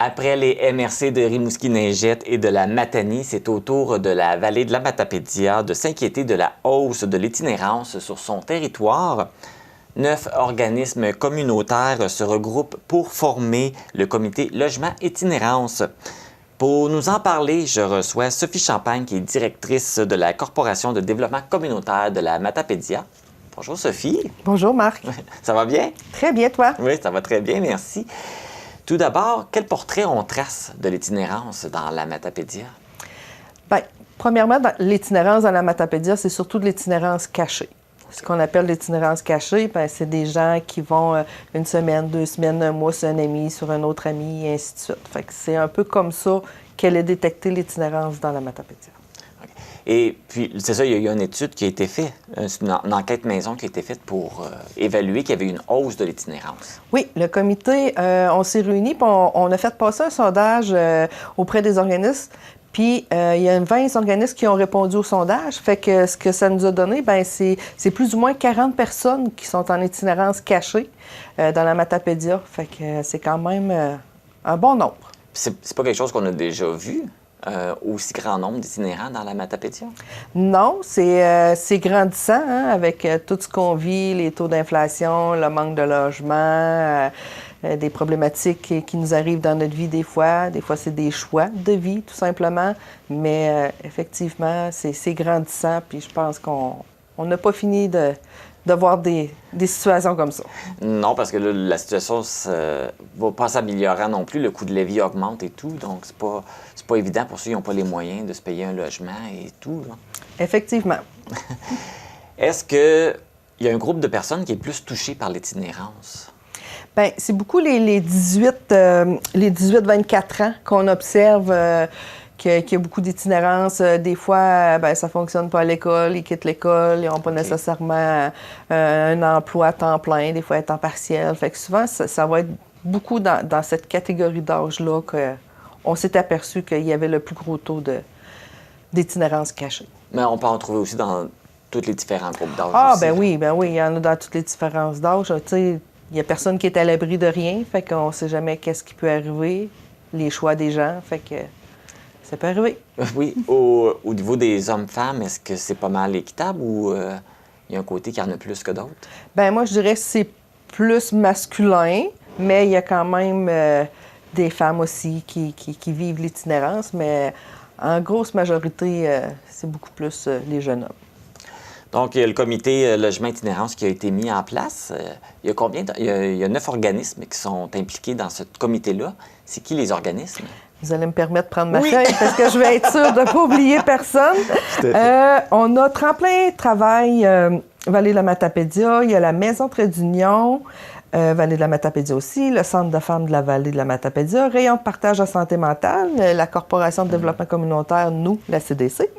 Après les MRC de Rimouski-Neigette et de la Matanie, c'est au tour de la vallée de la Matapédia de s'inquiéter de la hausse de l'itinérance sur son territoire. 9 organismes communautaires se regroupent pour former le comité Logement Itinérance. Pour nous en parler, je reçois Sophie Champagne, qui est directrice de la Corporation de développement communautaire de la Matapédia. Bonjour Sophie. Bonjour Marc. Ça va bien? Très bien, toi? Oui, ça va très bien, merci. Tout d'abord, quel portrait on trace de l'itinérance dans la Matapédia? Bien, premièrement, l'itinérance dans la Matapédia, c'est surtout de l'itinérance cachée. Ce qu'on appelle l'itinérance cachée, bien, c'est des gens qui vont une semaine, 2 semaines, un mois sur un ami, sur un autre ami, et ainsi de suite. Fait que c'est un peu comme ça qu'elle a détecté l'itinérance dans la Matapédia. Et puis, c'est ça, il y a eu une étude qui a été faite, une enquête maison qui a été faite pour évaluer qu'il y avait une hausse de l'itinérance. Oui, le comité, on s'est réunis, puis on a fait passer un sondage auprès des organismes, puis il y a 20 organismes qui ont répondu au sondage. Fait que ce que ça nous a donné, bien, c'est plus ou moins 40 personnes qui sont en itinérance cachée dans la Matapédia. Fait que c'est quand même un bon nombre. C'est pas quelque chose qu'on a déjà vu? Aussi grand nombre d'itinérants dans la Matapédia? Non, c'est grandissant, hein, avec tout ce qu'on vit, les taux d'inflation, le manque de logement, des problématiques qui nous arrivent dans notre vie des fois. Des fois, c'est des choix de vie, tout simplement. Mais effectivement, c'est grandissant, puis je pense qu'on n'a pas fini de voir des situations comme ça. Non, parce que là, la situation ne va pas s'améliorer non plus. Le coût de la vie augmente et tout, donc c'est pas évident pour ceux qui n'ont pas les moyens de se payer un logement et tout. Là. Effectivement. Est-ce qu'il y a un groupe de personnes qui est plus touché par l'itinérance? Bien, c'est beaucoup les 18-24 ans qu'on observe qu'il y a beaucoup d'itinérance. Des fois, bien, ça ne fonctionne pas à l'école, ils quittent l'école, ils n'ont pas nécessairement un emploi à temps plein, des fois à temps partiel. Fait que souvent, ça va être beaucoup dans cette catégorie d'âge-là qu'on s'est aperçu qu'il y avait le plus gros taux d'itinérance cachée. Mais on peut en trouver aussi dans tous les différents groupes d'âge. Ah, aussi. ben oui, il y en a dans toutes les différences d'âge. Tu sais, il n'y a personne qui est à l'abri de rien, fait qu'on ne sait jamais qu'est-ce qui peut arriver, les choix des gens, fait que ça peut arriver. Oui. Au niveau des hommes-femmes, est-ce que c'est pas mal équitable ou il y a un côté qui en a plus que d'autres? Bien, moi, je dirais que c'est plus masculin, mais il y a quand même des femmes aussi qui vivent l'itinérance, mais en grosse majorité, c'est beaucoup plus les jeunes hommes. Donc, il y a le comité Logement Itinérance qui a été mis en place. Il y a combien? Il y a 9 organismes qui sont impliqués dans ce comité-là. C'est qui les organismes? Vous allez me permettre de prendre ma feuille parce que je vais être sûre de ne pas oublier personne. On a Tremplin Travail Vallée de la Matapédia, il y a la Maison Trait d'Union, Vallée de la Matapédia aussi, le Centre de femmes de la Vallée de la Matapédia, Rayon de partage de santé mentale, la Corporation de développement communautaire, nous, la CDC.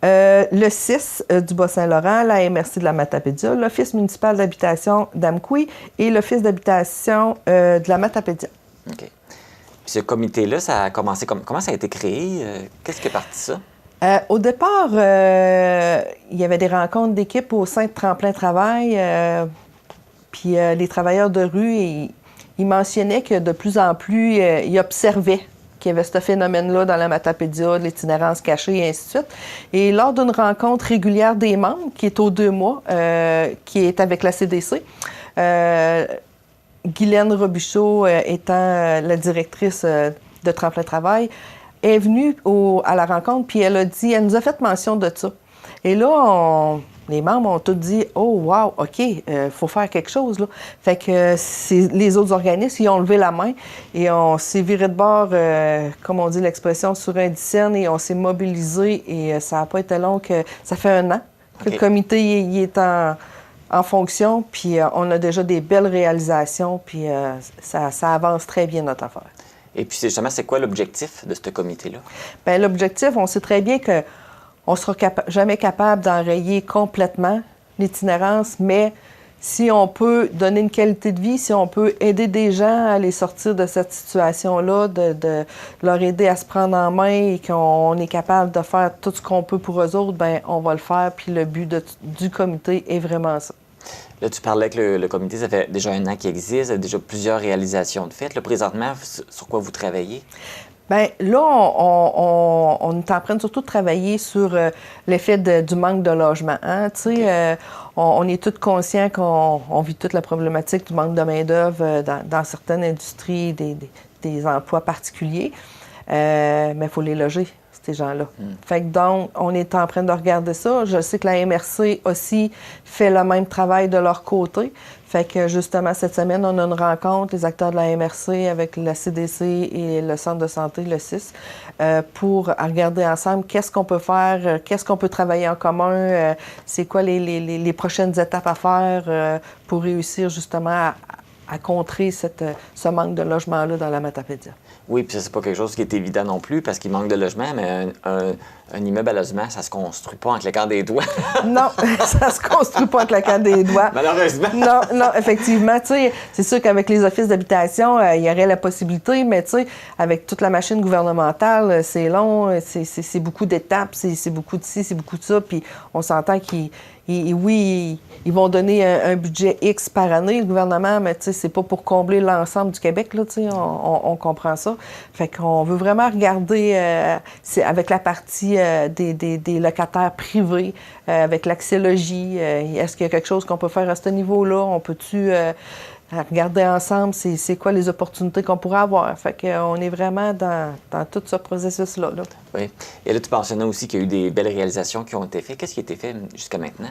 Le CIS du Bas-Saint-Laurent, la MRC de la Matapédia, l'Office municipal d'habitation d'Amqui et l'Office d'habitation de la Matapédia. OK. Puis ce comité-là, ça a commencé comment ça a été créé? Qu'est-ce qui est parti ça? Au départ, il y avait des rencontres d'équipe au sein de Tremplin Travail. Puis les travailleurs de rue, ils mentionnaient que de plus en plus, ils observaient qu'il y avait ce phénomène-là dans la Matapédia, de l'itinérance cachée et ainsi de suite. Et lors d'une rencontre régulière des membres, qui est aux 2 mois, qui est avec la CDC, Guylaine Robichaud, étant la directrice de Tremplin Travail, est venue à la rencontre, puis elle nous a fait mention de ça. Et là, les membres ont tous dit « Oh, wow, OK, faut faire quelque chose. » là. Fait que les autres organismes, ils ont levé la main et on s'est viré de bord, comme on dit l'expression, sur un dizaine et on s'est mobilisé et ça n'a pas été long que ça fait 1 an que le comité il est en fonction, puis on a déjà des belles réalisations, puis ça avance très bien notre affaire. Et puis justement, c'est quoi l'objectif de ce comité-là? Bien, l'objectif, on sait très bien que on ne sera jamais capable d'enrayer complètement l'itinérance, mais si on peut donner une qualité de vie, si on peut aider des gens à les sortir de cette situation-là, de leur aider à se prendre en main et qu'on est capable de faire tout ce qu'on peut pour eux autres, bien, on va le faire. Puis le but du comité est vraiment ça. Là, tu parlais que le comité, ça fait déjà 1 an qu'il existe, déjà plusieurs réalisations de faites. Là, présentement, sur quoi vous travaillez? Bien, là, on est en train surtout de travailler sur l'effet du manque de logement. Hein? Tu sais, on est tous conscients qu'on vit toute la problématique du manque de main-d'œuvre dans certaines industries, des emplois particuliers. Mais il faut les loger, ces gens-là. Fait que donc, on est en train de regarder ça. Je sais que la MRC aussi fait le même travail de leur côté. Fait que justement, cette semaine, on a une rencontre, les acteurs de la MRC avec la CDC et le Centre de santé, le CIS, pour regarder ensemble qu'est-ce qu'on peut faire, qu'est-ce qu'on peut travailler en commun, c'est quoi les prochaines étapes à faire pour réussir justement à contrer ce manque de logement-là dans la Matapédia. Oui, puis ça, c'est pas quelque chose qui est évident non plus parce qu'il manque de logement, mais un immeuble à logement, ça se construit pas en claquant des doigts. Non, ça se construit pas en claquant des doigts. Malheureusement. Non, non, effectivement. Tu sais, c'est sûr qu'avec les offices d'habitation, il y aurait la possibilité, mais tu sais, avec toute la machine gouvernementale, c'est long, c'est beaucoup d'étapes, c'est beaucoup de ci, c'est beaucoup de ça, puis on s'entend oui, ils vont donner un budget X par année, le gouvernement, mais tu sais, c'est pas pour combler l'ensemble du Québec, là, tu sais, on comprend ça. Fait qu'on veut vraiment regarder avec la partie des locataires privés, avec l'axiologie, est-ce qu'il y a quelque chose qu'on peut faire à ce niveau-là? On peut-tu regarder ensemble c'est quoi les opportunités qu'on pourrait avoir? Fait qu'on est vraiment dans tout ce processus-là. Là. Oui. Et là, tu mentionnais aussi qu'il y a eu des belles réalisations qui ont été faites. Qu'est-ce qui a été fait jusqu'à maintenant?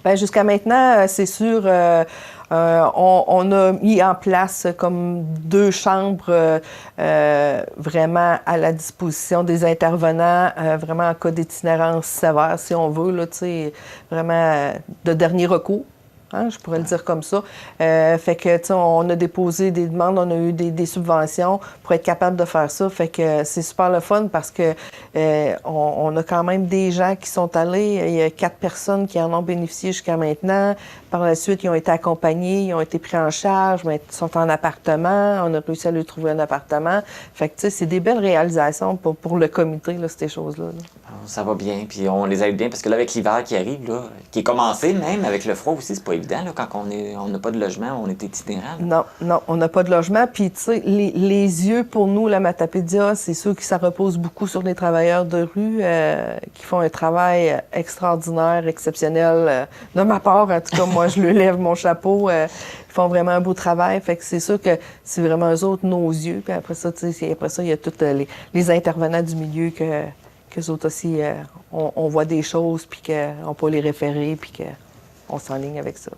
Bien, jusqu'à maintenant, c'est sûr, on a mis en place comme 2 chambres vraiment à la disposition des intervenants, vraiment en cas d'itinérance sévère, si on veut, là, tu sais, vraiment de dernier recours. Hein, je pourrais le dire comme ça. Fait que, tu sais, on a déposé des demandes, on a eu des subventions pour être capable de faire ça. Fait que c'est super le fun parce que on a quand même des gens qui sont allés. Il y a 4 personnes qui en ont bénéficié jusqu'à maintenant. Par la suite, ils ont été accompagnés, ils ont été pris en charge, mais ils sont en appartement. On a réussi à lui trouver un appartement. Fait que, tu sais, c'est des belles réalisations pour le comité, là, ces choses-là. Là. Ça va bien, puis on les aide bien parce que là, avec l'hiver qui arrive, là, qui est commencé même, avec le froid aussi, c'est pas évident, là, quand on n'a pas de logement, on est itinérant. Là. Non, on n'a pas de logement. Puis, tu sais, les yeux, pour nous, la Matapédia, c'est sûr que ça repose beaucoup sur les travailleurs de rue qui font un travail extraordinaire, exceptionnel. De ma part, en tout cas, moi, je leur lève mon chapeau. Ils font vraiment un beau travail. Fait que c'est sûr que c'est vraiment eux autres, nos yeux. Puis après ça, tu sais, il y a tous les intervenants du milieu qu'eux autres aussi, on voit des choses, puis qu'on peut les référer, puis qu'on s'enligne avec ça.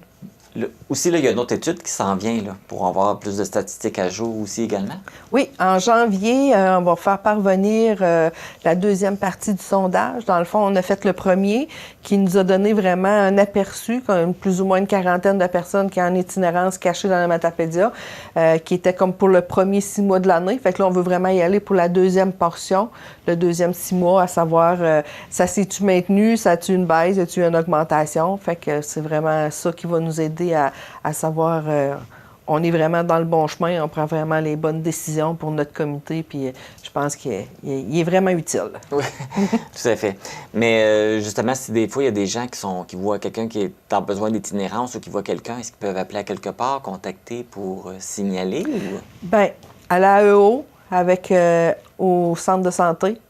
Aussi, là, il y a une autre étude qui s'en vient là, pour avoir plus de statistiques à jour aussi également. Oui, en janvier, on va faire parvenir la deuxième partie du sondage. Dans le fond, on a fait le premier qui nous a donné vraiment un aperçu, comme plus ou moins une 40aine de personnes qui sont en itinérance cachée dans la Matapédia, qui était comme pour le premier 6 mois de l'année. Fait que là, on veut vraiment y aller pour la deuxième portion, le deuxième 6 mois, à savoir, ça s'est-tu maintenu, ça a-tu une baisse, y a-tu une augmentation? Fait que c'est vraiment ça qui va nous aider à savoir, on est vraiment dans le bon chemin, on prend vraiment les bonnes décisions pour notre comité, puis je pense qu'il est vraiment utile. Oui, tout à fait. Mais justement, si des fois, il y a des gens qui voient quelqu'un qui est en besoin d'itinérance ou qui voient quelqu'un, est-ce qu'ils peuvent appeler à quelque part, contacter pour signaler? Ou... Bien, à l'AEO, avec au centre de santé,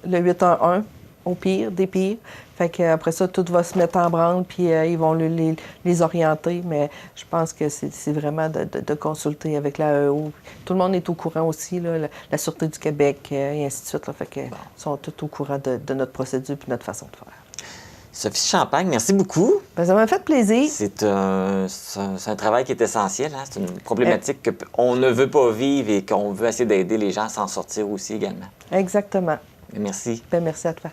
le 811, au pire, des pires. Fait qu'après ça, tout va se mettre en branle, puis ils vont les orienter. Mais je pense que c'est vraiment de consulter avec l'AEO. Tout le monde est au courant aussi, là, la Sûreté du Québec, et ainsi de suite. Là, fait qu'ils sont tous au courant de notre procédure et notre façon de faire. Sophie Champagne, merci beaucoup. Bien, ça m'a fait plaisir. C'est un travail qui est essentiel. Hein? C'est une problématique qu'on ne veut pas vivre et qu'on veut essayer d'aider les gens à s'en sortir aussi également. Exactement. Merci. Bien, merci à toi.